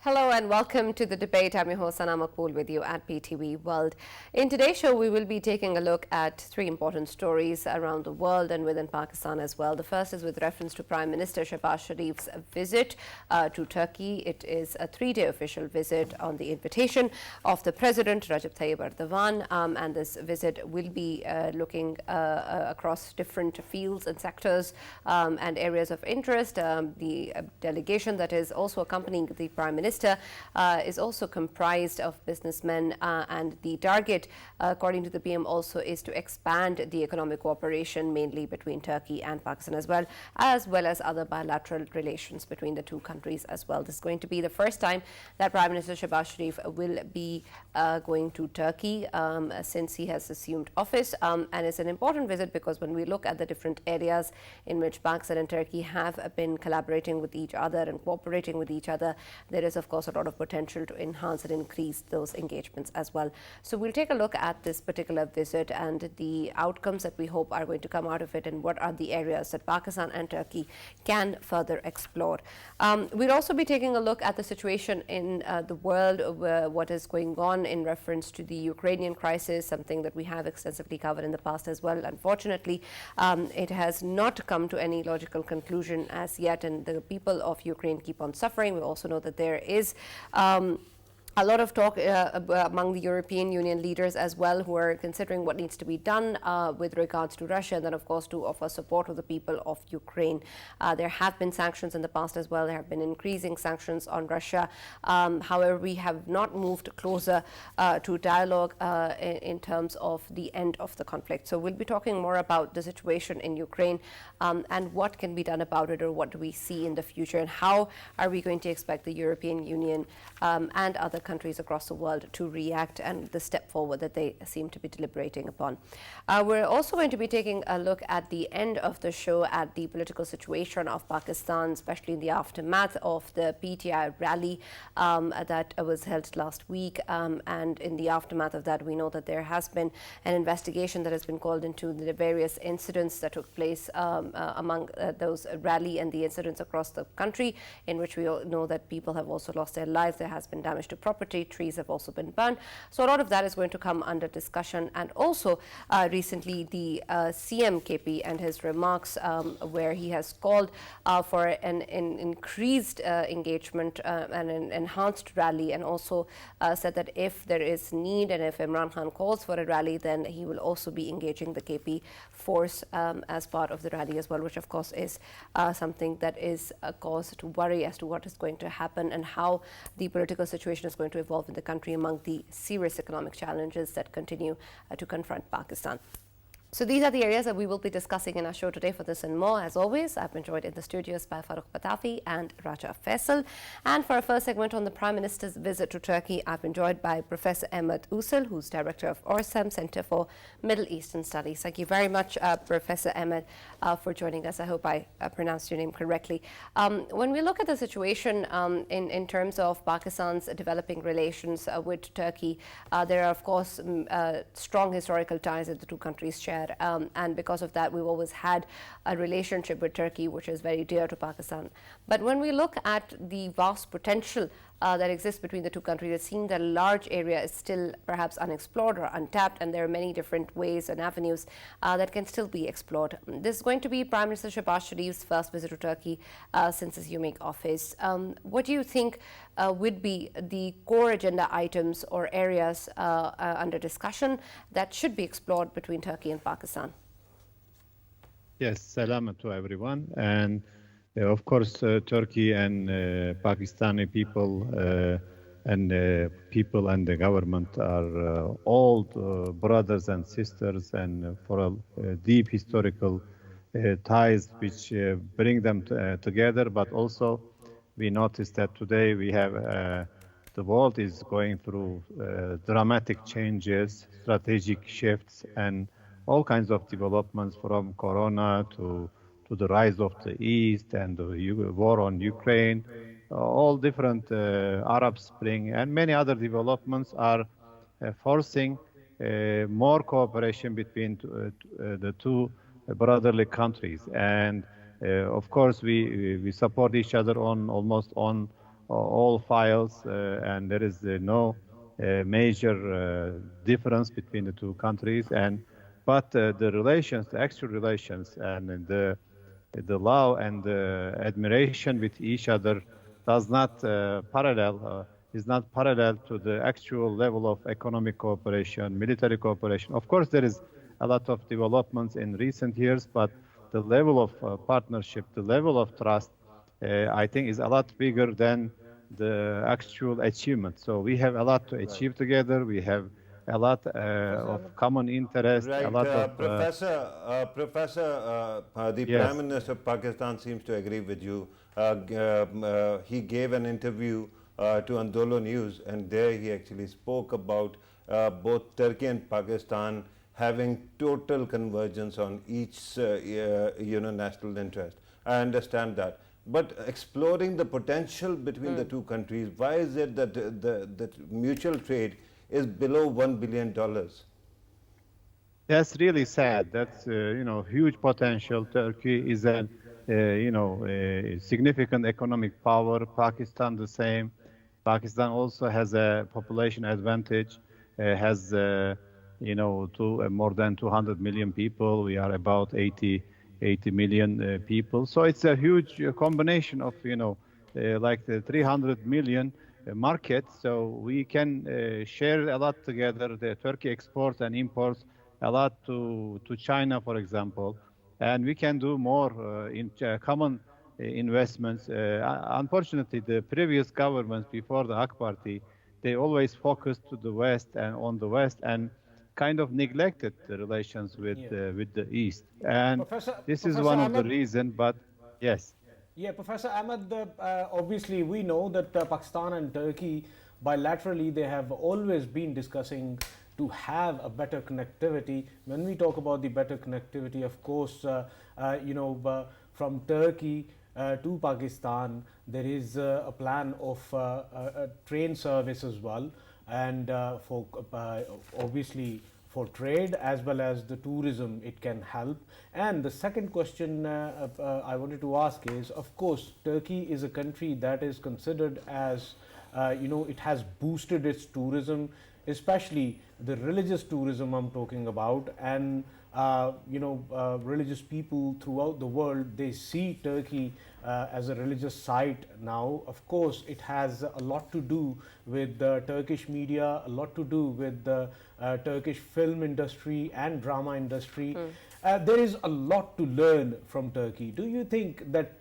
Hello and welcome to the debate. I'm your host, Maqbool, with you at PTV WORLD. In today's show, we will be taking a look at three important stories around the world and within Pakistan as well. The first is with reference to Prime Minister Shehbaz Sharif's visit to Turkey. It is a three-day official visit on the invitation of the President, Recep Tayyip Erdogan, and this visit will be looking across different fields and sectors and areas of interest. The delegation that is also accompanying the Prime Minister is also comprised of businessmen, and the target, according to the PM, also is to expand the economic cooperation mainly between Turkey and Pakistan as well as other bilateral relations between the two countries as well. This is going to be the first time that Prime Minister Shehbaz Sharif will be going to Turkey since he has assumed office, and it's an important visit because when we look at the different areas in which Pakistan and Turkey have been collaborating with each other and cooperating with each other, there is of course a lot of potential to enhance and increase those engagements as well. So we'll take a look at this particular visit and the outcomes that we hope are going to come out of it, and what are the areas that Pakistan and Turkey can further explore. We'll also be taking a look at the situation in the world, what is going on in reference to the Ukrainian crisis, something that we have extensively covered in the past as well. Unfortunately, it has not come to any logical conclusion as yet, and the people of Ukraine keep on suffering. We also know that there is a lot of talk among the European Union leaders as well, who are considering what needs to be done with regards to Russia, and then of course to offer support to the people of Ukraine. There have been sanctions in the past as well. There have been increasing sanctions on Russia. However, we have not moved closer to dialogue in terms of the end of the conflict. So we'll be talking more about the situation in Ukraine and what can be done about it, or what do we see in the future, and how are we going to expect the European Union and other countries across the world to react, and the step forward that they seem to be deliberating upon. We're also going to be taking a look at the end of the show at the political situation of Pakistan, especially in the aftermath of the PTI rally that was held last week. And in the aftermath of that, we know that there has been an investigation that has been called into the various incidents that took place among those rally and the incidents across the country, in which we all know that people have also lost their lives. There has been damage to property, trees have also been burned. So a lot of that is going to come under discussion. And also recently the CM KP and his remarks where he has called for an increased engagement and an enhanced rally, and also said that if there is need and if Imran Khan calls for a rally, then he will also be engaging the KP force as part of the rally as well, which of course is something that is a cause to worry as to what is going to happen and how the political situation is going to evolve in the country among the serious economic challenges that continue to confront Pakistan. So these are the areas that we will be discussing in our show today. For this and more, as always, I've been joined in the studios by Farrukh, Pitafi and Raja Faisal. And for our first segment on the Prime Minister's visit to Turkey, I've been joined by Professor Ahmed Usul, who's Director of Orsam Center for Middle Eastern Studies. Thank you very much, Professor Ahmed, for joining us. I hope I pronounced your name correctly. When we look at the situation in terms of Pakistan's developing relations with Turkey, there are, of course, strong historical ties that the two countries share. And because of that, we've always had a relationship with Turkey which is very dear to Pakistan. But when we look at the vast potential that exists between the two countries, it seems that a large area is still perhaps unexplored or untapped, and there are many different ways and avenues that can still be explored. This is going to be Prime Minister Shehbaz Sharif's first visit to Turkey since assuming office. What do you think would be the core agenda items or areas under discussion that should be explored between Turkey and Pakistan? Yes, salam to everyone. And of course, Turkey and Pakistani people and the government are old brothers and sisters, and for deep historical ties which bring them together. But also, we noticed that today we have the world is going through dramatic changes, strategic shifts, and all kinds of developments, from Corona to the rise of the East and the war on Ukraine, all different Arab Spring, and many other developments are forcing more cooperation between the two brotherly countries. And of course, we support each other on almost on all files, and there is no major difference between the two countries. But the relations, the actual relations, and the law and the admiration with each other does not is not parallel to the actual level of economic cooperation, military cooperation. Of course, there is a lot of developments in recent years, but the level of partnership, the level of trust, I think is a lot bigger than the actual achievement. So we have a lot to achieve together. We have a lot of common interest, a Right, lot of the Prime yes. Minister of Pakistan seems to agree with you. He gave an interview to Andolo News, and there he actually spoke about both Turkey and Pakistan having total convergence on each national interest. I understand that. But exploring the potential between the two countries, why is it that that mutual trade is below $1 billion? That's really sad. That's huge potential. Turkey is a a significant economic power. Pakistan the same. Pakistan also has a population advantage. Has more than 200 million people. We are about 80 million people. So it's a huge combination of like the 300 million market. So we can share a lot together. The Turkey exports and imports a lot to China, for example, and we can do more in common investments. Unfortunately, the previous governments before the AK Party, they always focused to the West and on the West and kind of neglected the relations Yeah. with the East. And this is Professor one of the Ahmed. reason. But yes. Yeah, Professor Ahmed, obviously we know that Pakistan and Turkey bilaterally they have always been discussing to have a better connectivity. When we talk about the better connectivity, of course, from Turkey to Pakistan, there is a plan of a train service as well, and for obviously for trade as well as the tourism it can help. And the second question I wanted to ask is, of course, Turkey is a country that is considered as it has boosted its tourism, especially the religious tourism I'm talking about. And religious people throughout the world, they see Turkey as a religious site now. Of course, it has a lot to do with the Turkish media, a lot to do with the Turkish film industry and drama industry. There is a lot to learn from Turkey. Do you think that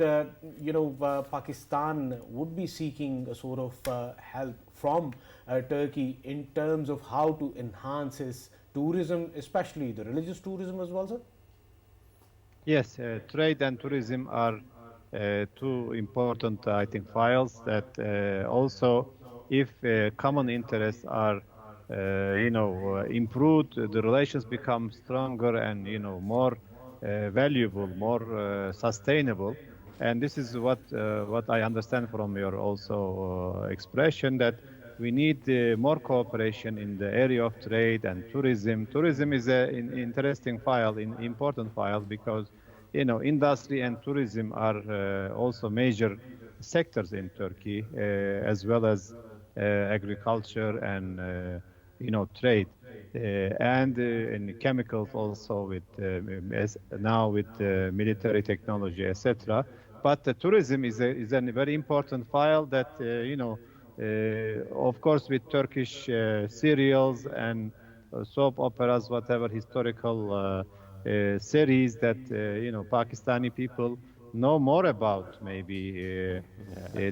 Pakistan would be seeking a sort of help from Turkey in terms of how to enhance its tourism, especially the religious tourism as well, sir? Yes, trade and tourism are two important, I think, files that also, if common interests are, improved, the relations become stronger and, more valuable, more sustainable. And this is what I understand from your also expression, that we need more cooperation in the area of trade and tourism. Tourism is an interesting file, important file, because industry and tourism are also major sectors in Turkey, as well as agriculture and trade, and in chemicals also with now with military technology, etc. But tourism is a very important file that of course, with Turkish serials and soap operas, whatever historical series that Pakistani people know more about, maybe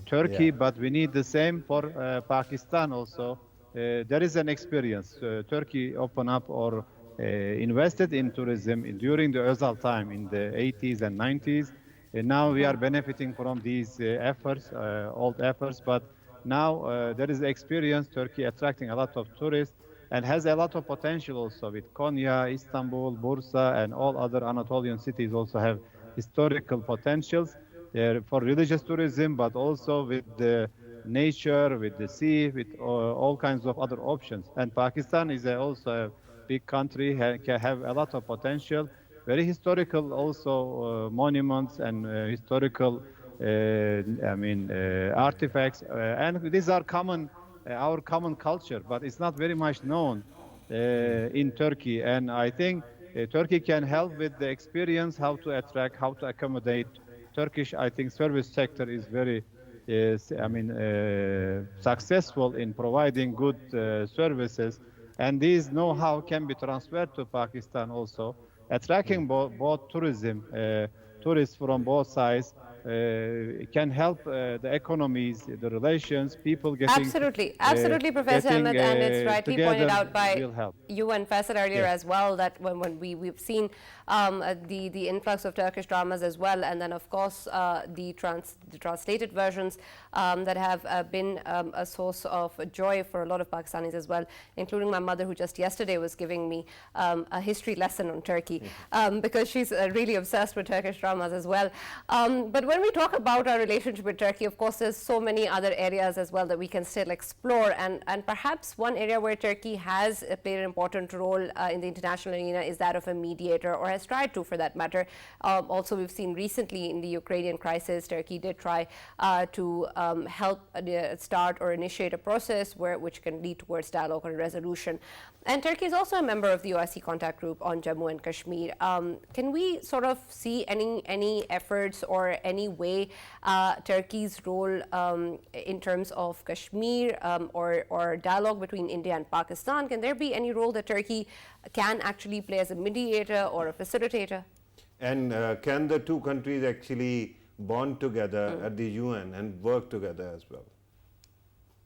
Turkey, but we need the same for Pakistan also. There is an experience. Turkey opened up or invested in tourism during the Özal time in the 80s and 90s. And now we are benefiting from these efforts, old efforts, but now there is experience, Turkey attracting a lot of tourists and has a lot of potential also with Konya, Istanbul, Bursa, and all other Anatolian cities also have historical potentials for religious tourism, but also with the nature, with the sea, with all kinds of other options. And Pakistan is also a big country, can have a lot of potential, very historical also monuments and historical artifacts, and these are common, our common culture, but it's not very much known in Turkey. And I think Turkey can help with the experience, how to attract, how to accommodate. Turkish, I think, service sector is very, successful in providing good services, and these know-how can be transferred to Pakistan also, attracting both tourism, tourists from both sides. Can help the economies, the relations, people getting Absolutely, Professor Ahmed, and it's rightly pointed out by you and Faisal earlier as well that when we've seen the influx of Turkish dramas as well, and then of course the translated versions that have been a source of joy for a lot of Pakistanis as well, including my mother, who just yesterday was giving me a history lesson on Turkey because she's really obsessed with Turkish dramas as well. But when we talk about our relationship with Turkey, of course, there's so many other areas as well that we can still explore. And perhaps one area where Turkey has played an important role in the international arena is that of a mediator, or has tried to, for that matter. Also, we've seen recently in the Ukrainian crisis, Turkey did try to help start or initiate a process which can lead towards dialogue or resolution. And Turkey is also a member of the OIC contact group on Jammu and Kashmir. Can we sort of see any efforts or any way Turkey's role in terms of Kashmir or dialogue between India and Pakistan? Can there be any role that Turkey can actually play as a mediator or a facilitator? And can the two countries actually bond together at the UN and work together as well?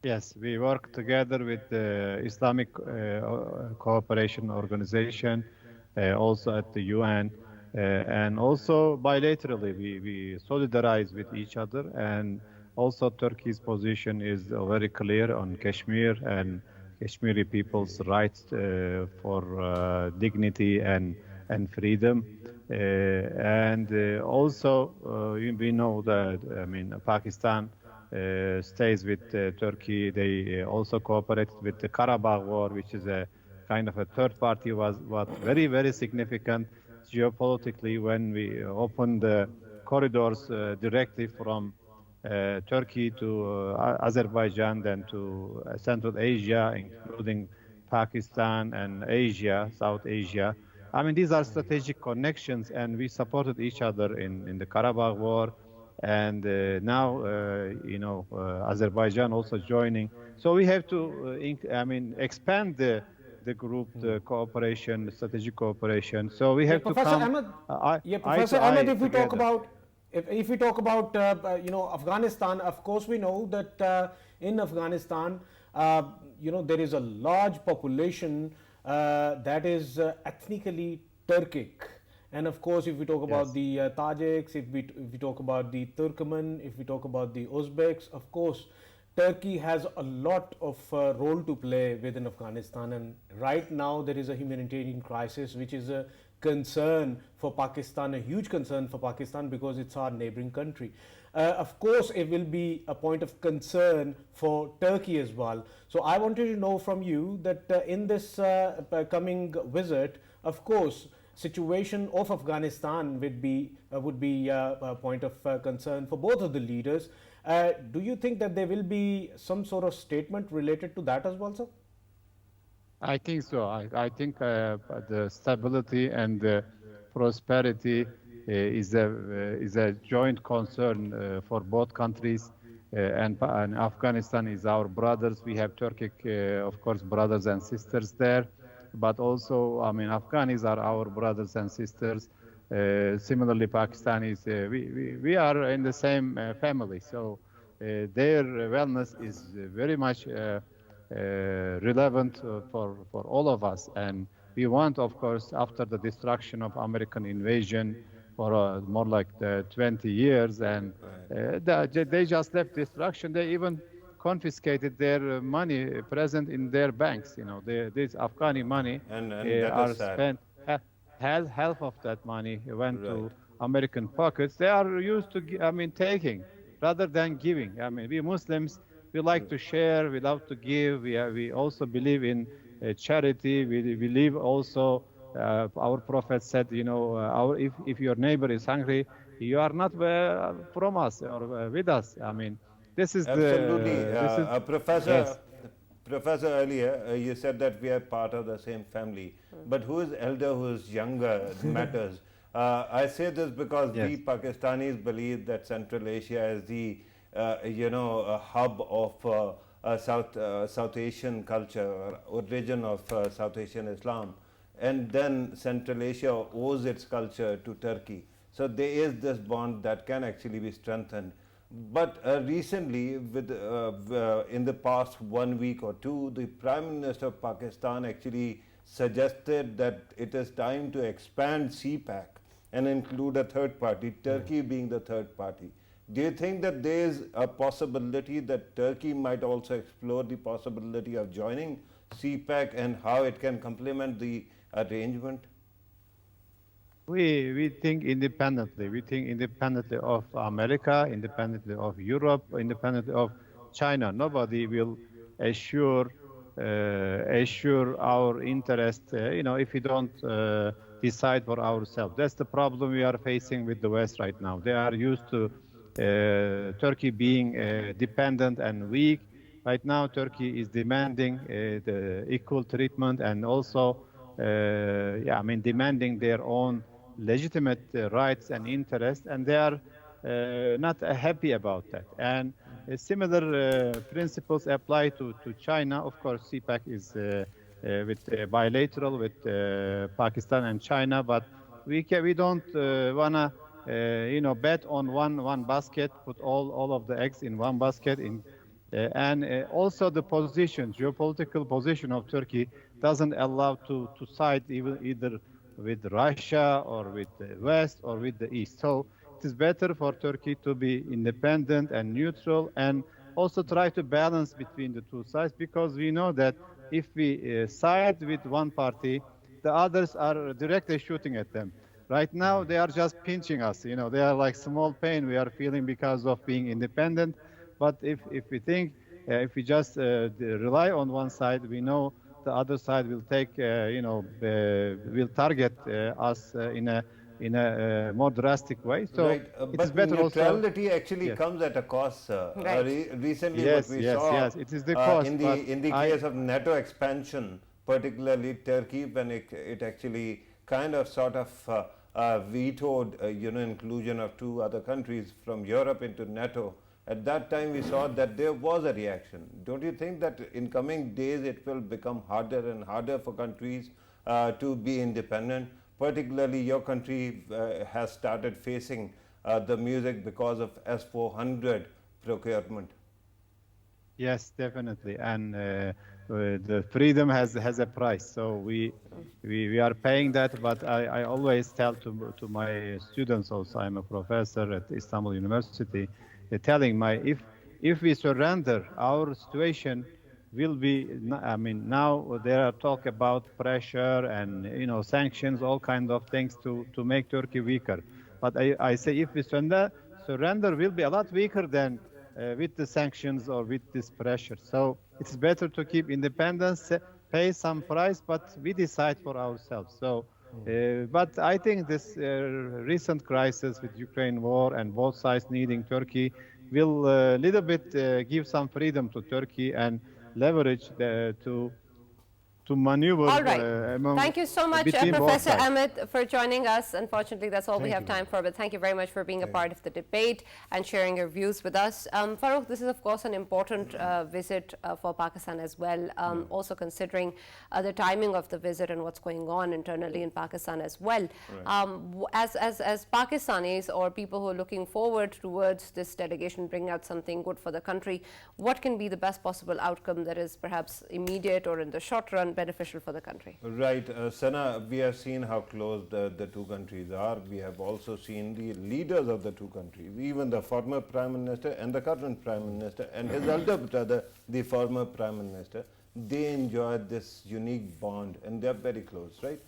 Yes, we work together with the Islamic Cooperation Organization, also at the UN, and also bilaterally we solidarize with each other. And also Turkey's position is very clear on Kashmir and Kashmiri people's rights for dignity and freedom. And also we know that Pakistan stays with Turkey. They also cooperated with the Karabakh War, which is a kind of a third party, was very, very significant geopolitically when we opened the corridors directly from Turkey to Azerbaijan, then to Central Asia, including Pakistan and Asia, South Asia. These are strategic connections, and we supported each other in the Karabakh War. And now, Azerbaijan also joining. So we have to, expand the group, the cooperation, the strategic cooperation. So we have to come. Professor Ahmed, if we talk about, if we talk about, Afghanistan, of course we know that in Afghanistan, there is a large population that is ethnically Turkic. And of course, if we talk about the Tajiks, if we talk about the Turkmen, if we talk about the Uzbeks, of course, Turkey has a lot of role to play within Afghanistan. And right now, there is a humanitarian crisis, which is a concern for Pakistan, a huge concern for Pakistan, because it's our neighboring country. Of course, it will be a point of concern for Turkey as well. So I wanted to know from you that in this coming visit, of course, situation of Afghanistan would be a point of concern for both of the leaders. Do you think that there will be some sort of statement related to that as well, sir? I think so. I think the stability and the prosperity is a joint concern for both countries. And Afghanistan is our brothers. We have Turkic, of course, brothers and sisters there. But also, Afghanis are our brothers and sisters. Similarly, Pakistanis, we are in the same family. So their wellness is very much relevant for all of us. And we want, of course, after the destruction of American invasion for more like 20 years, and they just left destruction. They even confiscated their money present in their banks. This Afghani money are spent. Half of that money went to American pockets. They are used to, taking rather than giving. We Muslims, we like to share, we love to give. We also believe in charity. We believe also, our Prophet said, if your neighbor is hungry, you are not from us or with us. I mean, this is Absolutely. this is Professor, yes. Professor, earlier you said that we are part of the same family, but who is elder, who is younger matters. I say this because we Yes. Pakistanis believe that Central Asia is the a hub of South Asian culture, or origin of South Asian Islam, and then Central Asia owes its culture to Turkey. So there is this bond that can actually be strengthened. But recently, in the past 1 week or two, the Prime Minister of Pakistan actually suggested that it is time to expand CPAC and include a third party, Turkey being the third party. Do you think that there is a possibility that Turkey might also explore the possibility of joining CPAC and how it can complement the arrangement? We think independently. We think independently of America, independently of Europe, independently of China. Nobody will assure our interest. If we don't decide for ourselves. That's the problem we are facing with the West right now. They are used to Turkey being dependent and weak. Right now, Turkey is demanding the equal treatment and also, demanding their own legitimate rights and interests, and they are not happy about that. And similar principles apply to China. Of course, CPAC is with bilateral with Pakistan and China, but we don't wanna bet on one basket, put all of the eggs in one basket. And also the position, geopolitical position of Turkey doesn't allow to side either with Russia or with the West or with the East. So it is better for Turkey to be independent and neutral and also try to balance between the two sides, because we know that if we side with one party, the others are directly shooting at them. Right now, they are just pinching us. They are like small pain we are feeling because of being independent. But if we think, if we just rely on one side, we know the other side will take, will target us in a more drastic way. So Right, it is but better also. neutrality actually Yes. comes at a cost, sir. Right. Recently, what Yes, we yes, saw yes. It is the cost, in but the case of NATO expansion, particularly Turkey, when it actually kind of sort of vetoed, inclusion of two other countries from Europe into NATO. At that time, we saw that there was a reaction. Don't you think that in coming days it will become harder and harder for countries to be independent? Particularly, your country has started facing the music because of S-400 procurement. Yes, definitely. And the freedom has a price. So we are paying that. But I always tell to my students also, I'm a professor at Istanbul University, telling if we surrender, our situation will be. I mean, now there are talk about pressure and sanctions, all kinds of things to make Turkey weaker. But I say if we surrender will be a lot weaker than with the sanctions or with this pressure. So it's better to keep independence, pay some price, but we decide for ourselves. So, but I think this recent crisis with Ukraine war and both sides needing Turkey will little bit give some freedom to Turkey and leverage to maneuver All right. among Thank you so much, between both Professor sides. Ahmed, for joining us. Unfortunately, that's all we Thank have you. time for, but thank you very much for being a part of the debate and sharing your views with us. Farrukh, this is, of course, an important visit for Pakistan as well, also considering the timing of the visit and what's going on internally in Pakistan as well. As Pakistanis or people who are looking forward towards this delegation bringing out something good for the country, what can be the best possible outcome that is perhaps immediate or in the short run beneficial for the country? Right, Sana, we have seen how close the two countries are. We have also seen the leaders of the two countries, even the former Prime Minister and the current Prime Minister and his elder brother, the former Prime Minister. They enjoy this unique bond and they are very close, right?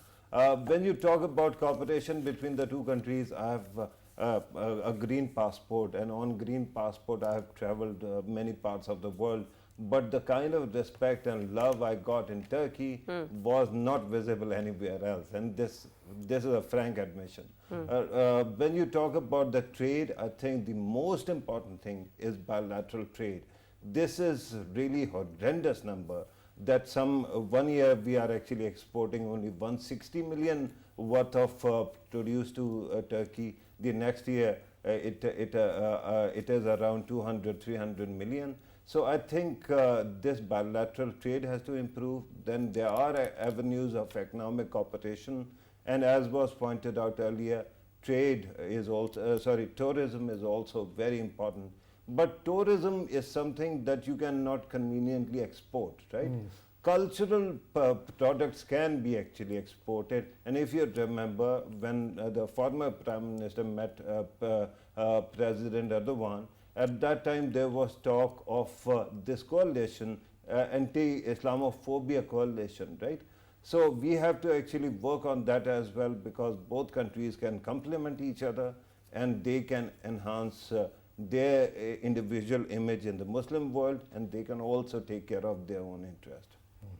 When you talk about cooperation between the two countries, I have a green passport, and on green passport I have traveled many parts of the world. but the kind of respect and love I got in Turkey was not visible anywhere else. And this is a frank admission. When you talk about the trade, I think the most important thing is bilateral trade. This is really horrendous number that one year we are actually exporting only 160 million worth of produce to Turkey. The next year it is around 200, 300 million. So I think this bilateral trade has to improve. Then there are avenues of economic cooperation, and as was pointed out earlier, trade is also tourism is also very important. But tourism is something that you cannot conveniently export, right? Cultural products can be actually exported, and if you remember, when the former Prime Minister met President Erdogan, at that time there was talk of this coalition, anti-Islamophobia coalition, right? So we have to actually work on that as well, because both countries can complement each other and they can enhance their individual image in the Muslim world, and they can also take care of their own interest.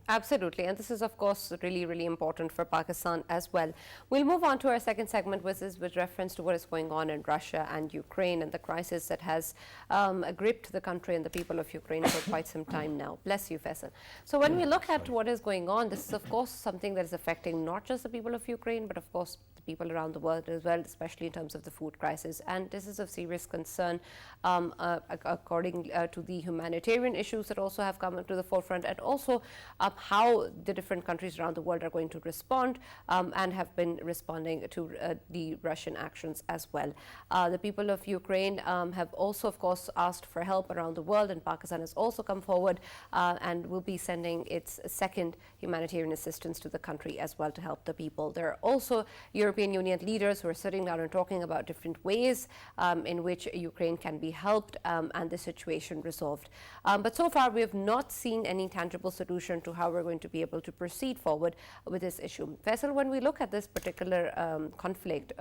Absolutely, and this is of course really, really important for Pakistan as well. We'll move on to our second segment, which is with reference to what is going on in Russia and Ukraine and the crisis that has gripped the country and the people of Ukraine for quite some time now. Bless you, Faisal. So when we look at what is going on, this is of course something that is affecting not just the people of Ukraine, but of course the people around the world as well, especially in terms of the food crisis. And this is of serious concern according to the humanitarian issues that also have come to the forefront, and also how the different countries around the world are going to respond and have been responding to the Russian actions as well. The people of Ukraine have also, of course, asked for help around the world, and Pakistan has also come forward and will be sending its second humanitarian assistance to the country as well to help the people. There are also European Union leaders who are sitting down and talking about different ways in which Ukraine can be helped and the situation resolved. But so far, we have not seen any tangible solution to how we're going to be able to proceed forward with this issue. Faisal, when we look at this particular conflict,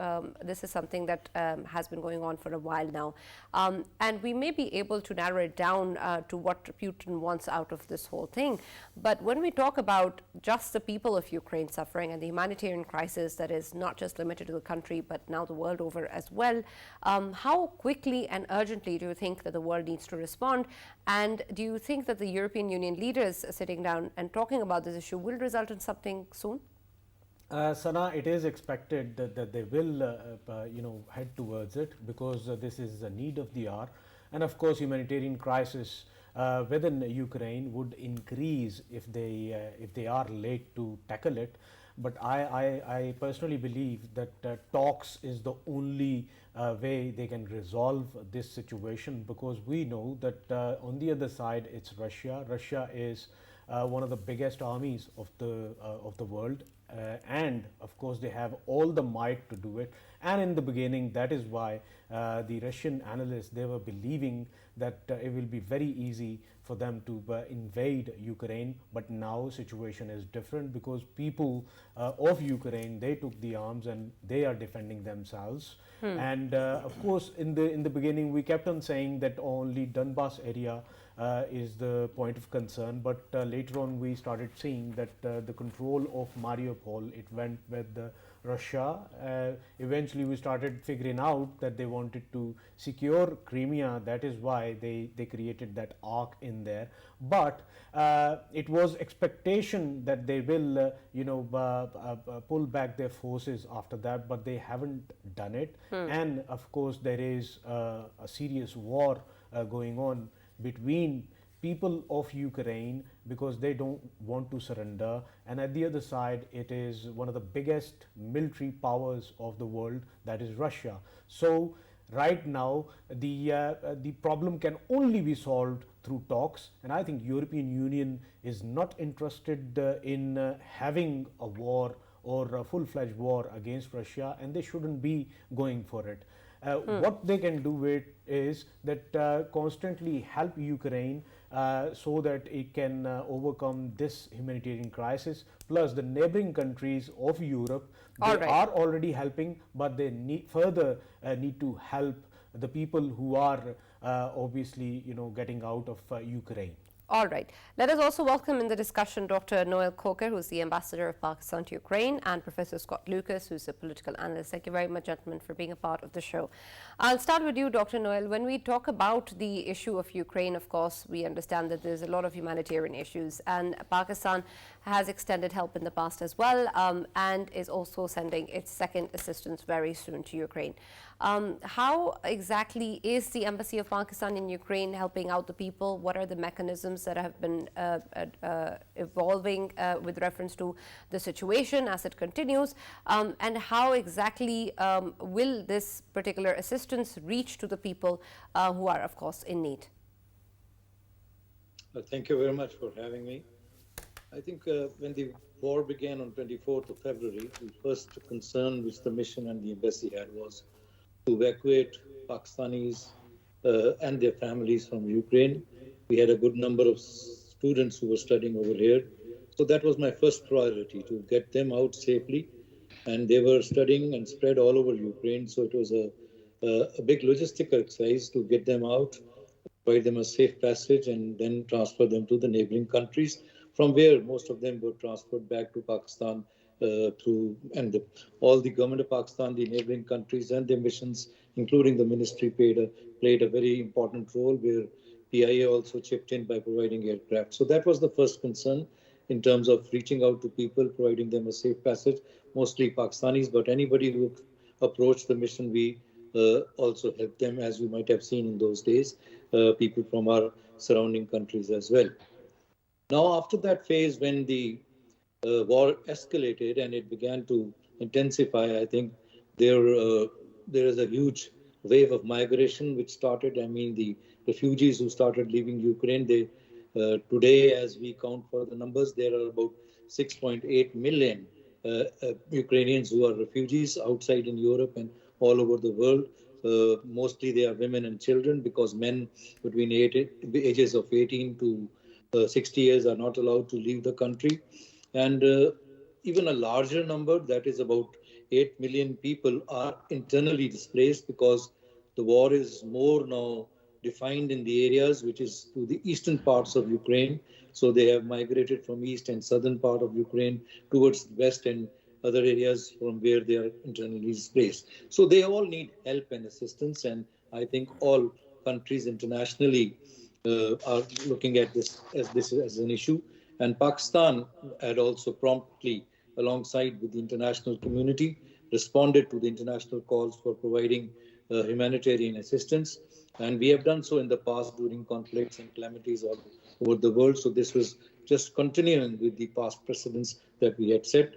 this is something that has been going on for a while now, and we may be able to narrow it down to what Putin wants out of this whole thing. But when we talk about just the people of Ukraine suffering and the humanitarian crisis that is not just limited to the country, but now the world over as well, how quickly and urgently do you think that the world needs to respond? And do you think that the European Union leaders sitting down and talking about this issue will result in something soon? Sana, it is expected that they will, head towards it, because this is a need of the hour, and of course, humanitarian crisis within Ukraine would increase if they are late to tackle it. But I personally believe that talks is the only way they can resolve this situation, because we know that on the other side it's Russia. Russia is one of the biggest armies of the world, and of course they have all the might to do it. And in the beginning, that is why the Russian analysts, they were believing that it will be very easy for them to invade Ukraine. But now situation is different, because people of Ukraine, they took the arms and they are defending themselves. And of course, in the beginning, we kept on saying that only Donbas area is the point of concern, but later on we started seeing that the control of Mariupol, it went with Russia. Eventually we started figuring out that they wanted to secure Crimea. That is why they created that arc in there. But it was expectation that they will pull back their forces after that, but they haven't done it. And of course there is a serious war going on between people of Ukraine, because they don't want to surrender, and at the other side it is one of the biggest military powers of the world, that is Russia. So right now the problem can only be solved through talks, and I think European Union is not interested in having a war or a full-fledged war against Russia, and they shouldn't be going for it. What they can do it is that constantly help Ukraine so that it can overcome this humanitarian crisis. Plus the neighboring countries of Europe, they are already helping, but they need to help the people who are obviously getting out of Ukraine. All right. Let us also welcome in the discussion Dr. Noel Coker, who's the ambassador of Pakistan to Ukraine, and Professor Scott Lucas, who's a political analyst. Thank you very much, gentlemen, for being a part of the show. I'll start with you, Dr. Noel. When we talk about the issue of Ukraine, of course, we understand that there's a lot of humanitarian issues, and Pakistan has extended help in the past as well, and is also sending its second assistance very soon to Ukraine. How exactly is the Embassy of Pakistan in Ukraine helping out the people? What are the mechanisms that have been evolving with reference to the situation as it continues? And how exactly will this particular assistance reach to the people who are, of course, in need? Thank you very much for having me. I think when the war began on 24th of February, the first concern which the mission and the embassy had was to evacuate Pakistanis and their families from Ukraine. We had a good number of students who were studying over here. So that was my first priority, to get them out safely. And they were studying and spread all over Ukraine. So it was a big logistical exercise to get them out, provide them a safe passage, and then transfer them to the neighboring countries, from where most of them were transferred back to Pakistan all the government of Pakistan, the neighboring countries, and their missions, including the ministry, played a very important role, where PIA also chipped in by providing aircraft. So that was the first concern in terms of reaching out to people, providing them a safe passage, mostly Pakistanis, but anybody who approached the mission, we also helped them, as you might have seen in those days, people from our surrounding countries as well. Now, after that phase, when the war escalated and it began to intensify, I think there is a huge wave of migration which started. I mean, the refugees who started leaving Ukraine, today, as we count for the numbers, there are about 6.8 million Ukrainians who are refugees outside in Europe and all over the world. Mostly they are women and children, because men between ages of 18 to 60 years are not allowed to leave the country. And even a larger number, that is about 8 million people, are internally displaced, because the war is more now defined in the areas which is to the eastern parts of Ukraine. So they have migrated from east and southern part of Ukraine towards the west and other areas from where they are internally displaced. So they all need help and assistance. And I think all countries internationally are looking at this as an issue. And Pakistan had also promptly, alongside with the international community, responded to the international calls for providing humanitarian assistance. And we have done so in the past during conflicts and calamities all over the world. So this was just continuing with the past precedents that we had set.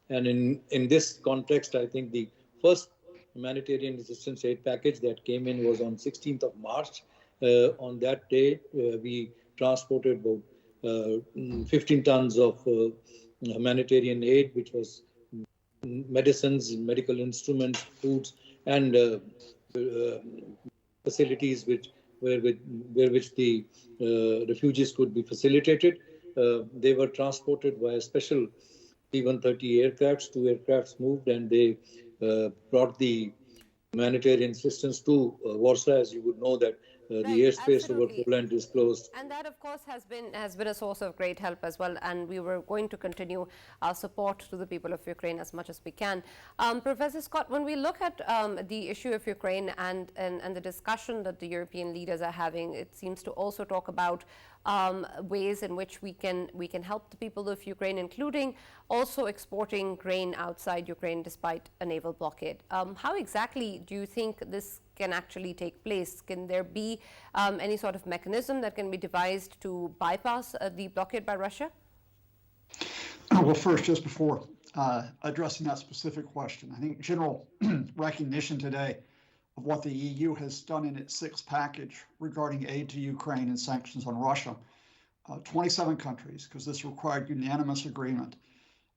And in this context, I think the first humanitarian assistance aid package that came in was on 16th of March. On that day, we transported about 15 tons of humanitarian aid, which was medicines, medical instruments, foods, and facilities where the refugees could be facilitated. They were transported via special C-130 aircrafts. 2 aircrafts moved, and they brought the humanitarian assistance to Warsaw. As you would know that the airspace over Poland is closed. And that, of course, has been a source of great help as well. And we were going to continue our support to the people of Ukraine as much as we can. Professor Scott, when we look at the issue of Ukraine and the discussion that the European leaders are having, it seems to also talk about ways in which we can help the people of Ukraine, including also exporting grain outside Ukraine despite a naval blockade. How exactly do you think this can actually take place? Can there be any sort of mechanism that can be devised to bypass the blockade by Russia? Well, first, just before addressing that specific question, I think general recognition today of what the EU has done in its 6th package regarding aid to Ukraine and sanctions on Russia. 27 countries, because this required unanimous agreement.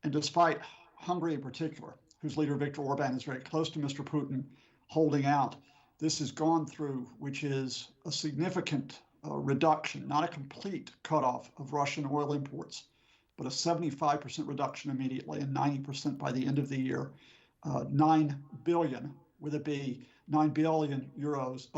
And despite Hungary in particular, whose leader Viktor Orban is very close to Mr. Putin, holding out, this has gone through, which is a significant reduction, not a complete cutoff of Russian oil imports, but a 75% reduction immediately and 90% by the end of the year. 9 billion, with a B, 9 billion euros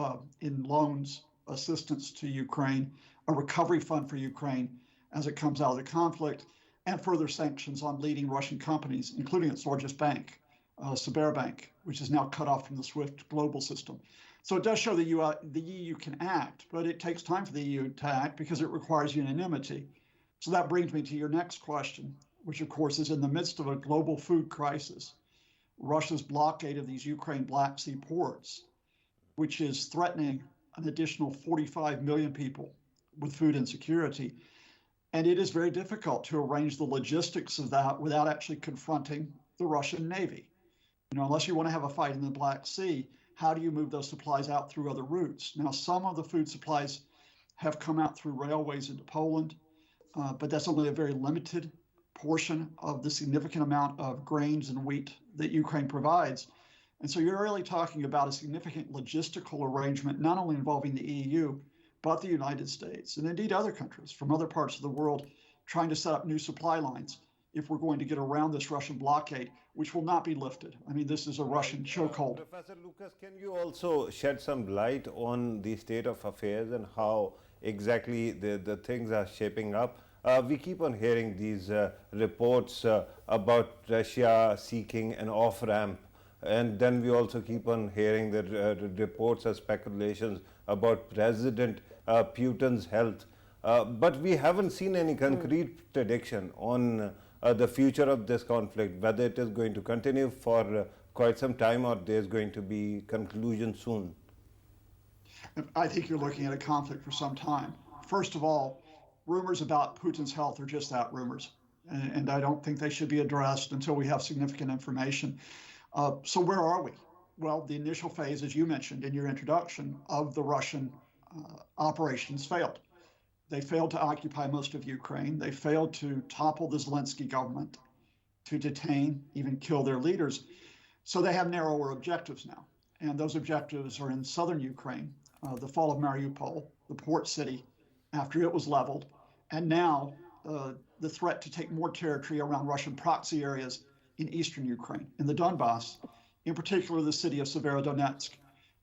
in loans assistance to Ukraine a recovery fund for Ukraine as it comes out of the conflict, and further sanctions on leading Russian companies, including its largest bank, Sberbank, which is now cut off from the SWIFT global system. So it does show that the EU can act, but it takes time for the EU to act because it requires unanimity. So that brings me to your next question, which of course is in the midst of a global food crisis. Russia's blockade of these Ukraine Black Sea ports, which is threatening an additional 45 million people with food insecurity. And it is very difficult to arrange the logistics of that without actually confronting the Russian Navy. You know, unless you want to have a fight in the Black Sea, how do you move those supplies out through other routes? Now, some of the food supplies have come out through railways into Poland, but that's only a very limited portion of the significant amount of grains and wheat that Ukraine provides. And so you're really talking about a significant logistical arrangement, not only involving the EU, but the United States, and indeed other countries from other parts of the world, trying to set up new supply lines if we're going to get around this Russian blockade, which will not be lifted. I mean, this is a Russian chokehold. Professor Lucas, can you also shed some light on the state of affairs and how exactly the things are shaping up? We keep on hearing these reports about Russia seeking an off-ramp, and then we also keep on hearing the reports and speculations about President Putin's health. But we haven't seen any concrete prediction on the future of this conflict, whether it is going to continue for quite some time or there's going to be conclusion soon. I think you're looking at a conflict for some time. First of all, rumors about Putin's health are just that, rumors. And I don't think they should be addressed until we have significant information. So where are we? Well, the initial phase, as you mentioned in your introduction, of the Russian operations failed. They failed to occupy most of Ukraine. They failed to topple the Zelensky government, to detain, even kill their leaders. So they have narrower objectives now. And those objectives are in southern Ukraine, the fall of Mariupol, the port city, after it was leveled, and now the threat to take more territory around Russian proxy areas in eastern Ukraine, in the Donbass, in particular the city of Severodonetsk,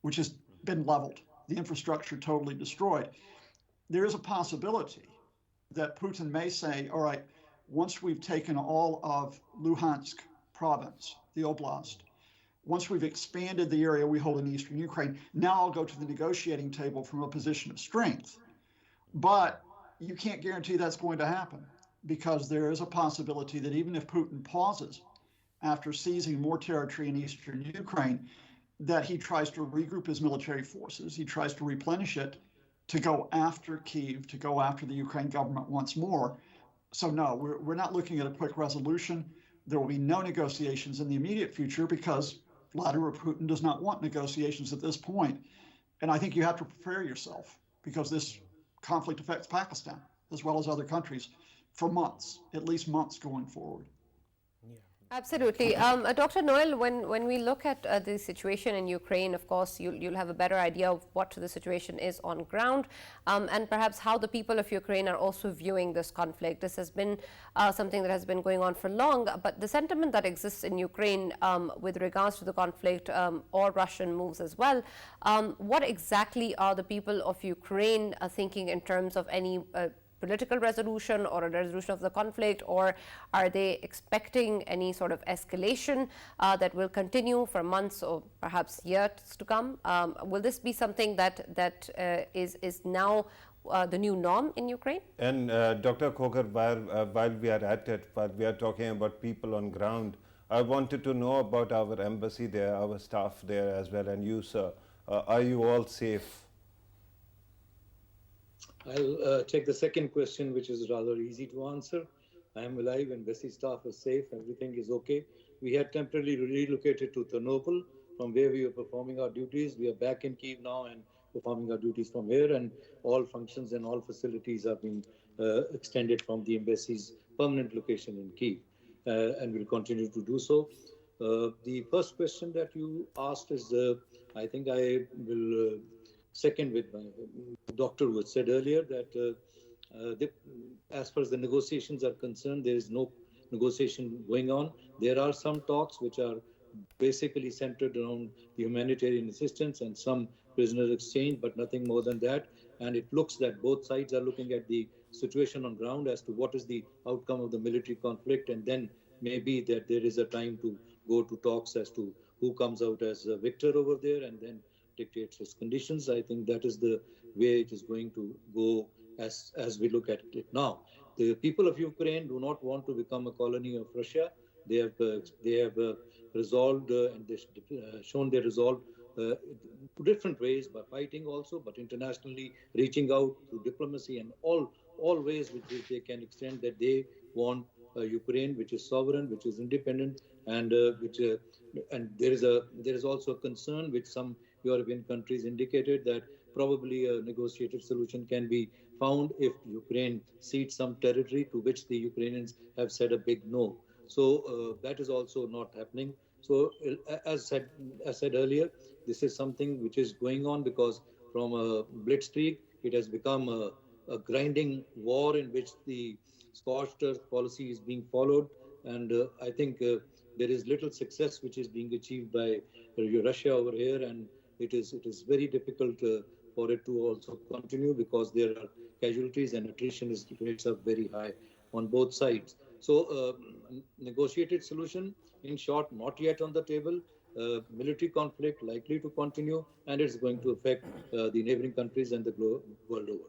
which has been leveled, the infrastructure totally destroyed. There is a possibility that Putin may say, all right, once we've taken all of Luhansk province, the oblast, once we've expanded the area we hold in eastern Ukraine, now I'll go to the negotiating table from a position of strength. But you can't guarantee that's going to happen, because there is a possibility that even if Putin pauses after seizing more territory in eastern Ukraine, that he tries to regroup his military forces, he tries to replenish it to go after Kyiv, to go after the Ukraine government once more. So no, we're not looking at a quick resolution. There will be no negotiations in the immediate future because Vladimir Putin does not want negotiations at this point. And I think you have to prepare yourself, because this conflict affects Pakistan as well as other countries for months, at least months going forward. Absolutely. Dr. Noel, when we look at the situation in Ukraine, of course, you'll have a better idea of what the situation is on ground, and perhaps how the people of Ukraine are also viewing this conflict. This has been something that has been going on for long, but the sentiment that exists in Ukraine with regards to the conflict or Russian moves as well, what exactly are the people of Ukraine thinking in terms of any political resolution or a resolution of the conflict, or are they expecting any sort of escalation that will continue for months or perhaps years to come? Will this be something that is now the new norm in Ukraine? And Dr. Coker, while we are at it, while we are talking about people on ground, I wanted to know about our embassy there, our staff there as well, and you, sir. Are you all safe? I'll take the second question, which is rather easy to answer. I am alive, embassy staff is safe, everything is okay. We had temporarily relocated to Ternopil, from where we were performing our duties. We are back in Kyiv now and performing our duties from here, and all functions and all facilities are being extended from the embassy's permanent location in Kyiv, and will continue to do so. The first question that you asked is, I think I will second with my doctor who said earlier that as far as the negotiations are concerned, there is no negotiation going on. There are some talks which are basically centered around the humanitarian assistance and some prisoner exchange, but nothing more than that. and it looks that both sides are looking at the situation on ground as to what is the outcome of the military conflict, and then maybe that there is a time to go to talks as to who comes out as a victor over there and then dictates its conditions. I think that is the way it is going to go as we look at it now. The people of Ukraine do not want to become a colony of Russia. They have resolved and shown their resolve different ways, by fighting also, but internationally reaching out through diplomacy and all ways which they can extend that they want Ukraine, which is sovereign, which is independent, and there is also a concern which some European countries indicated that probably a negotiated solution can be found if Ukraine cedes some territory, to which the Ukrainians have said a big no. So that is also not happening. So as said earlier, this is something which is going on because from a blitzkrieg, it has become a grinding war in which the scorched earth policy is being followed. And I think there is little success which is being achieved by Russia over here. And it is very difficult for it to also continue because there are casualties and attrition rates are very high on both sides. So negotiated solution, in short, not yet on the table. Military conflict likely to continue, and it's going to affect the neighboring countries and the world over.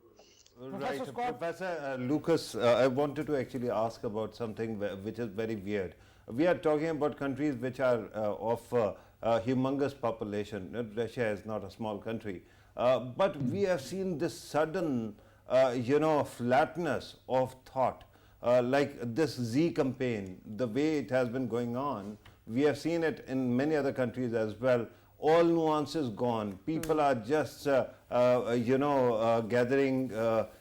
Right, Professor Lucas, I wanted to actually ask about something which is very weird. We are talking about countries which are of humongous population. Russia is not a small country, but we have seen this sudden, flatness of thought, like this Z campaign, the way it has been going on. We have seen it in many other countries as well. All nuances gone. People are just, gathering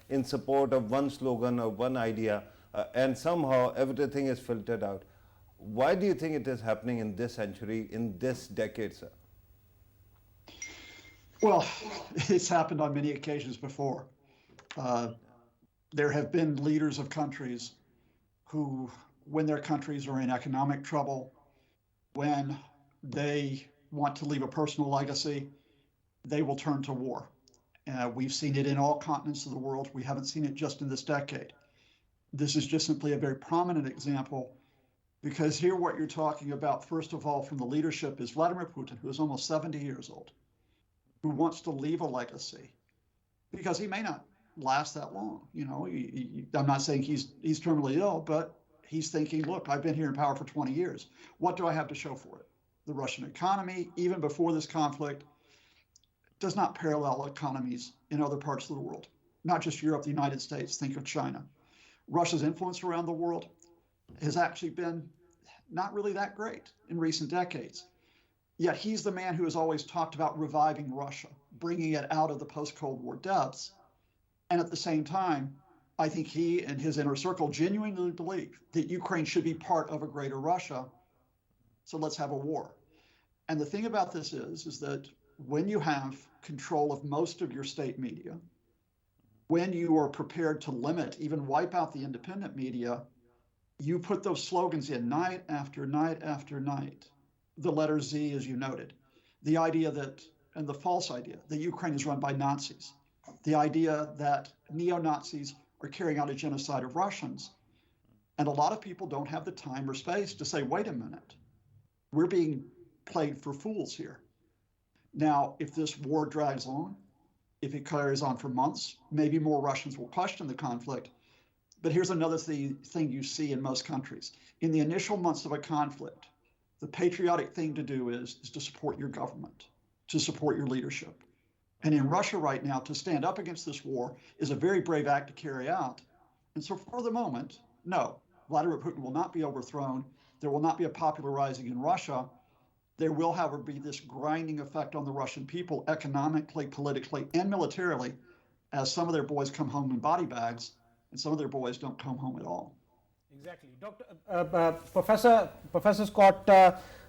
in support of one slogan or one idea, and somehow everything is filtered out. Why do you think it is happening in this century, in this decade, sir? Well, it's happened on many occasions before. There have been leaders of countries who, when their countries are in economic trouble, when they want to leave a personal legacy, they will turn to war. We've seen it in all continents of the world. We haven't seen it just in this decade. This is just simply a very prominent example, because here what you're talking about, first of all, from the leadership is Vladimir Putin, who is almost 70 years old, who wants to leave a legacy, because he may not last that long. I'm not saying he's terminally ill, but he's thinking, look, I've been here in power for 20 years. What do I have to show for it? The Russian economy, even before this conflict, does not parallel economies in other parts of the world, not just Europe, the United States. Think of China. Russia's influence around the world has actually been not really that great in recent decades. Yet he's the man who has always talked about reviving Russia, bringing it out of the post-Cold War depths. And at the same time, I think he and his inner circle genuinely believe that Ukraine should be part of a greater Russia. So let's have a war. And the thing about this is that when you have control of most of your state media, when you are prepared to limit, even wipe out the independent media, you put those slogans in night after night after night. The letter Z, as you noted, the idea that, and the false idea, that Ukraine is run by Nazis, the idea that neo-Nazis are carrying out a genocide of Russians. And a lot of people don't have the time or space to say, wait a minute, we're being played for fools here. Now, if this war drags on, if it carries on for months, maybe more Russians will question the conflict. But here's another thing you see in most countries. In the initial months of a conflict, the patriotic thing to do is to support your government, to support your leadership. And in Russia right now, to stand up against this war is a very brave act to carry out. And so for the moment, no, Vladimir Putin will not be overthrown. There will not be a popular rising in Russia. There will, however, be this grinding effect on the Russian people economically, politically, and militarily, as some of their boys come home in body bags and some of their boys don't come home at all. Exactly. Professor Scott,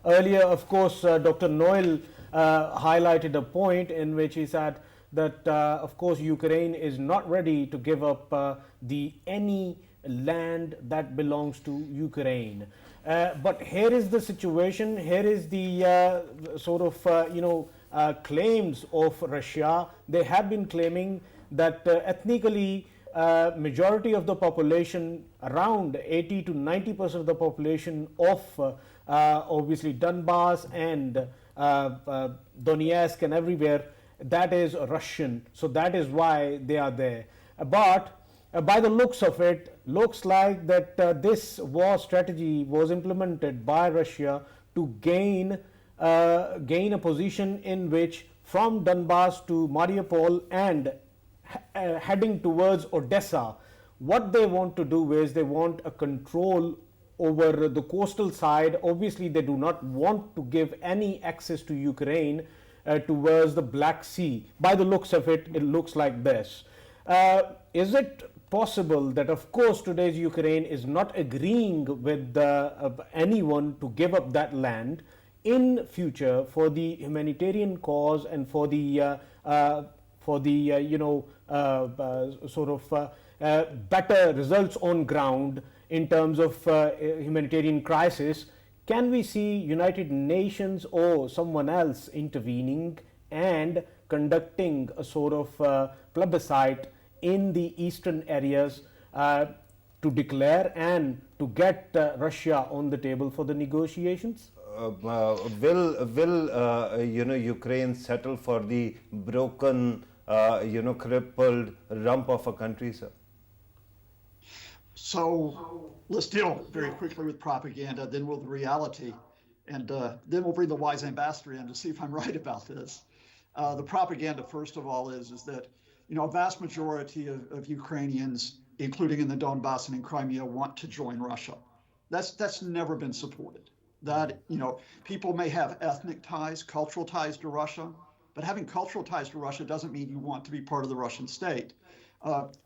earlier, of course, Dr. Noel highlighted a point in which he said that, of course, Ukraine is not ready to give up any land that belongs to Ukraine. But here is the situation, here is the claims of Russia. They have been claiming that ethnically majority of the population, around 80 to 90% of the population of obviously Donbass and Donetsk and everywhere, that is Russian. So that is why they are there. But by the looks of it, looks like that this war strategy was implemented by Russia to gain a position in which from Donbass to Mariupol and heading towards Odessa, what they want to do is they want a control over the coastal side. Obviously, they do not want to give any access to Ukraine towards the Black Sea. By the looks of it, it looks like this. Is it possible that, of course, today's Ukraine is not agreeing with anyone to give up that land in future for the humanitarian cause and for the better results on ground in terms of humanitarian crisis? Can we see United Nations or someone else intervening and conducting a sort of plebiscite in the eastern areas to declare and to get Russia on the table for the negotiations? Will Ukraine settle for the broken, crippled rump of a country, sir? So let's deal very quickly with propaganda, then with reality, and then we'll bring the wise ambassador in to see if I'm right about this. The propaganda, first of all, is that a vast majority of Ukrainians, including in the Donbass and in Crimea, want to join Russia. That's never been supported. That people may have ethnic ties, cultural ties to Russia, but having cultural ties to Russia doesn't mean you want to be part of the Russian state.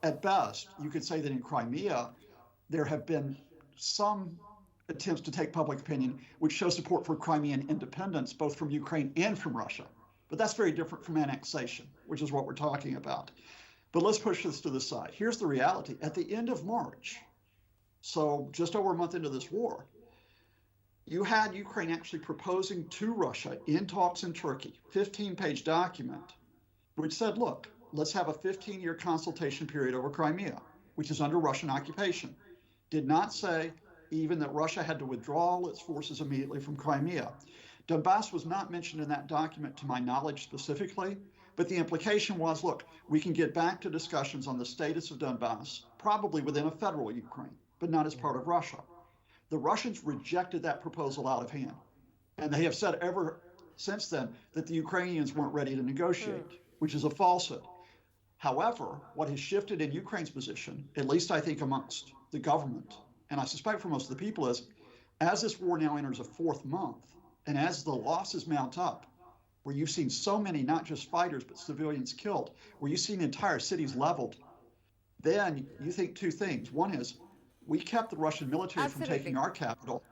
At best, you could say that in Crimea, there have been some attempts to take public opinion which show support for Crimean independence, both from Ukraine and from Russia. But that's very different from annexation, which is what we're talking about. But let's push this to the side. Here's the reality. At the end of March, so just over a month into this war, you had Ukraine actually proposing to Russia in talks in Turkey, 15-page document, which said, look, let's have a 15-year consultation period over Crimea, which is under Russian occupation. Did not say even that Russia had to withdraw all its forces immediately from Crimea. Donbass was not mentioned in that document to my knowledge specifically, but the implication was, look, we can get back to discussions on the status of Donbass, probably within a federal Ukraine, but not as part of Russia. The Russians rejected that proposal out of hand. And they have said ever since then that the Ukrainians weren't ready to negotiate, which is a falsehood. However, what has shifted in Ukraine's position, at least I think amongst the government, and I suspect for most of the people, is as this war now enters a fourth month, and as the losses mount up, where you've seen so many, not just fighters, but civilians killed, where you've seen entire cities leveled, then you think two things. One is, we kept the Russian military from taking our capital.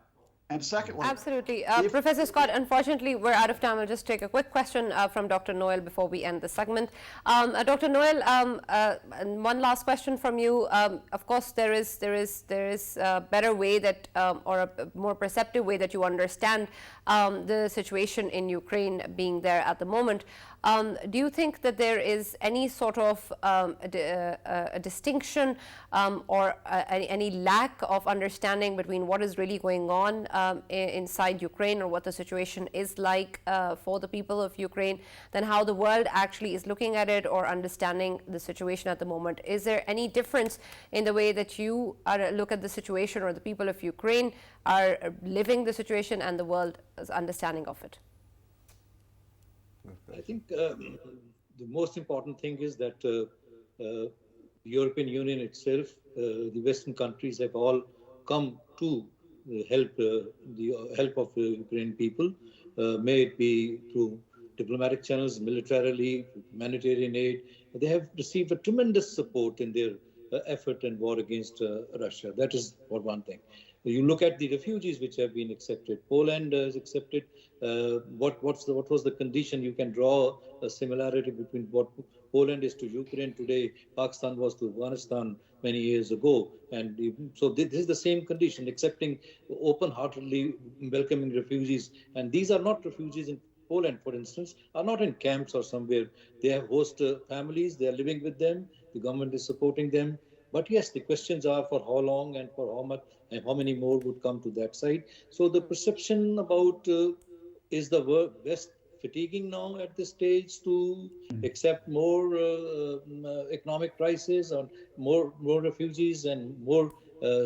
And secondly, absolutely. Professor Scott, unfortunately, we're out of time. I'll just take a quick question from Dr. Noel before we end the segment. Dr. Noel, one last question from you. Of course, there is a better way that, or a more perceptive way that you understand the situation in Ukraine being there at the moment. Do you think that there is any sort of a distinction or any lack of understanding between what is really going on inside Ukraine, or what the situation is like for the people of Ukraine, than how the world actually is looking at it or understanding the situation at the moment? Is there any difference in the way that you look at the situation, or the people of Ukraine are living the situation and the world's understanding of it? I think the most important thing is that the European Union itself, the Western countries have all come to help the help of the Ukrainian people, may it be through diplomatic channels, militarily, humanitarian aid. They have received a tremendous support in their effort and war against Russia. That is for one thing. You look at the refugees which have been accepted. Poland has accepted. What was the condition? You can draw a similarity between what Poland is to Ukraine today, Pakistan was to Afghanistan many years ago. And so this is the same condition, accepting open-heartedly welcoming refugees. And these are not refugees Poland, for instance, are not in camps or somewhere. They have host families, they are living with them, the government is supporting them. But yes, the questions are for how long and for how much and how many more would come to that side. So the perception about is the West fatiguing now at this stage to accept more economic crisis or more refugees and more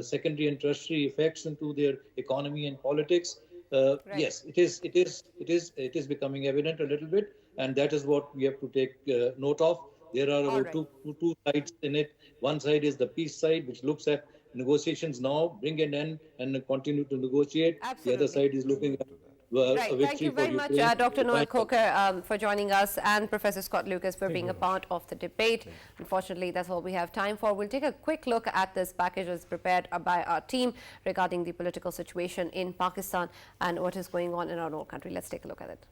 secondary and tertiary effects into their economy and politics. Right. Yes, it is becoming evident a little bit, and that is what we have to take note of. There are All about right. two sides in it. One side is the peace side, which looks at negotiations now, bring an end, and continue to negotiate. The other Absolutely. side is looking at a Right. Thank you victory for very much, Ukraine. Dr. Noel Coker, for joining us, and Professor Scott Lucas for being a part of the debate. Unfortunately, that's all we have time for. We'll take a quick look at this package as prepared by our team regarding the political situation in Pakistan and what is going on in our own country. Let's take a look at it.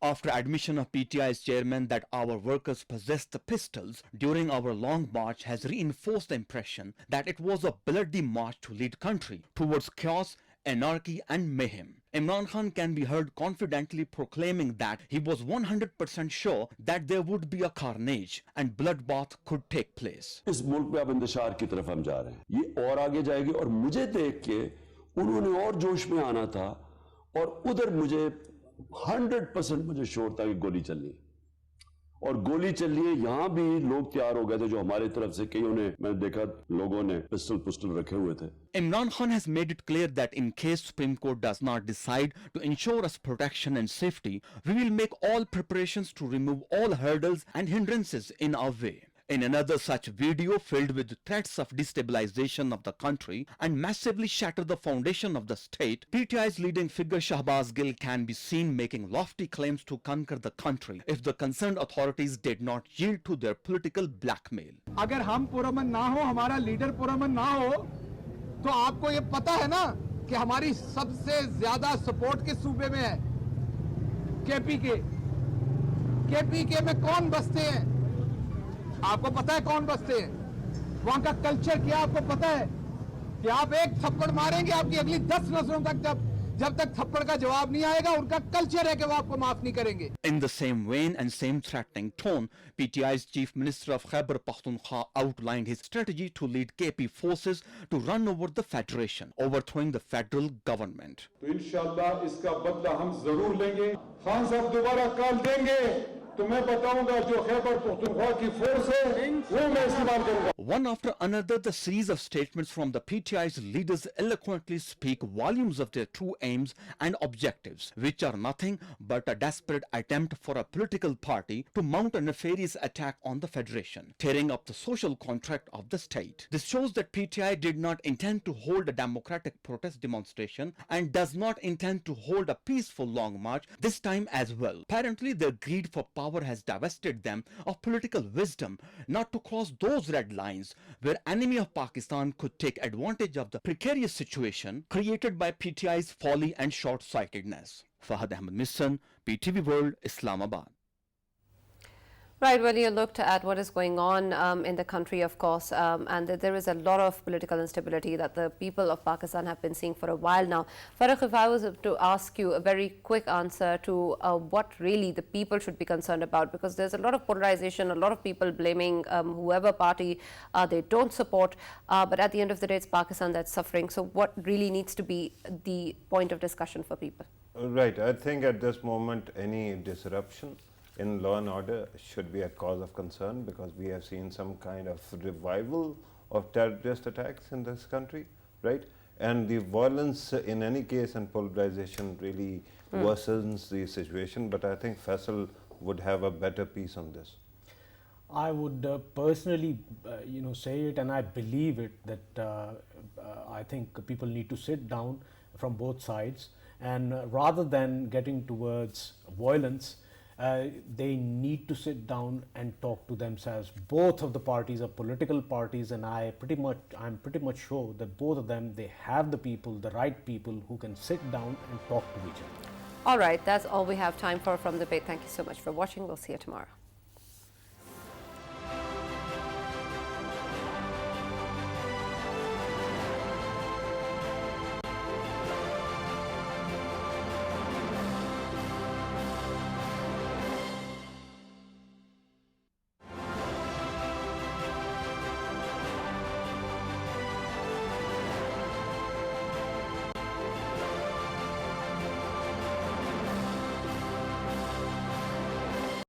After admission of PTI's chairman that our workers possessed the pistols during our long march has reinforced the impression that it was a bloody march to lead country towards chaos, anarchy and mayhem. Imran Khan can be heard confidently proclaiming that he was 100% sure that there would be a carnage and bloodbath could take place. इस मुल्क में अब इंतशार की तरफ हम जा रहे हैं, ये और आगे जाएगी और मुझे देख के उन्होंने और जोश में आना था और उधर मुझे 100% मुझे श्योर था कि गोली चलनी है और गोली चल रही है। यहां भी लोग तैयार हो गए थे जो हमारी तरफ से कईयों ने, मैंने देखा लोगों ने पिस्टल रखे हुए थे। Imran Khan has made it clear that in case Supreme Court does not decide to ensure us protection and safety, we will make all preparations to remove all hurdles and hindrances in our way. In another such video filled with threats of destabilization of the country and massively shatter the foundation of the state, PTI's leading figure Shahbaz Gill can be seen making lofty claims to conquer the country if the concerned authorities did not yield to their political blackmail. अगर हम पुरअमन ना हो, हमारा leader पुरअमन ना हो, तो आपको ये पता है ना कि हमारी सबसे ज्यादा सपोर्ट किस सूबे में है? केपीके में कौन बसते हैं? आपको पता है कौन बसते हैं? वहां का कल्चर क्या आपको पता है? कि आप एक थप्पड़ मारेंगे, आपकी अगली 10 नस्लों तक जब तक थप्पड़ का जवाब नहीं आएगा, उनका कल्चर है कि वो आपको माफ नहीं करेंगे। In the same vein and same threatening tone, PTI's Chief Minister of Khyber Pakhtunkhwa outlined his strategy to lead KP forces to run over the federation, overthrowing the federal government. तो इंशाअल्लाह इसका बदला हम जरूर लेंगे। खान साहब दोबारा कॉल देंगे तो मैं बताऊंगा जो खैबर पख्तूनख्वा की फोर्स है वो मैं इस्तेमाल करूंगा। One after another, the series of statements from the PTI's leaders eloquently speak volumes of their true aims and objectives, which are nothing but a desperate attempt for a political party to mount a nefarious attack on the federation, tearing up the social contract of the state. This shows that PTI did not intend to hold a democratic protest demonstration and does not intend to hold a peaceful long march this time as well. Apparently, their greed for power has divested them of political wisdom not to cross those red lines where enemy of Pakistan could take advantage of the precarious situation created by PTI's folly and short-sightedness. Fahad Ahmed Missan, PTV World, Islamabad. Right, well, you looked at what is going on in the country, of course, and there is a lot of political instability that the people of Pakistan have been seeing for a while now. Farrukh, if I was to ask you a very quick answer to what really the people should be concerned about, because there's a lot of polarization, a lot of people blaming whoever party they don't support, but at the end of the day, it's Pakistan that's suffering. So what really needs to be the point of discussion for people? Right, I think at this moment, any disruption in law and order should be a cause of concern because we have seen some kind of revival of terrorist attacks in this country, right? And the violence in any case and polarization really worsens the situation, but I think Faisal would have a better piece on this. I would personally, say it, and I believe it, that I think people need to sit down from both sides, and rather than getting towards violence, they need to sit down and talk to themselves. Both of the parties are political parties, and I'm pretty much sure that both of them, they have the people, the right people who can sit down and talk to each other. All right, that's all we have time for from the debate. Thank you so much for watching. We'll see you tomorrow.